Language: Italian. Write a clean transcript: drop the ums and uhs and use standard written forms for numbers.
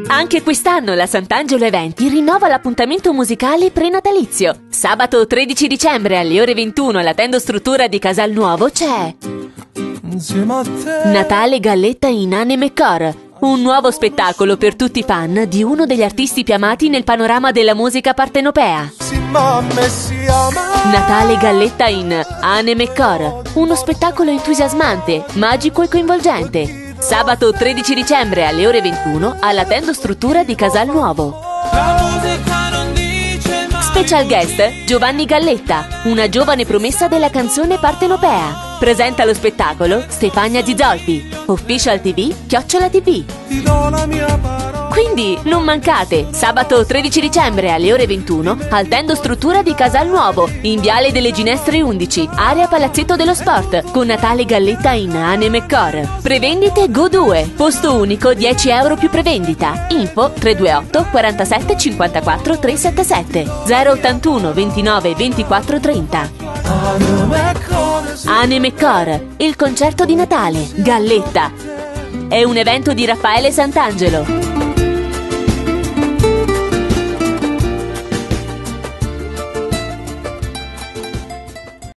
Anche quest'anno la Sant'Angelo Eventi rinnova l'appuntamento musicale prenatalizio. Sabato 13 dicembre alle ore 21 alla Tendo Struttura di Casal Nuovo c'è Natale Galletta in Anime Core, un nuovo spettacolo per tutti i fan di uno degli artisti più amati nel panorama della musica partenopea. Natale Galletta in Anime Core, uno spettacolo entusiasmante, magico e coinvolgente. Sabato 13 dicembre alle ore 21 alla Tendo Struttura di Casal Nuovo. Special guest Giovanni Galletta, una giovane promessa della canzone partenopea. Presenta lo spettacolo Stefania Gizolfi. Official TV, @TV. Quindi non mancate, sabato 13 dicembre alle ore 21 al Tendo Struttura di Casal Nuovo, in Viale delle Ginestre 11, area Palazzetto dello Sport, con Natale Galletta in Anime Core. Prevendite Go2, posto unico 10 euro più prevendita. Info 328 47 54 377 081 29 24 30. Anime Core, il concerto di Natale Galletta. È un evento di Raffaele Sant'Angelo.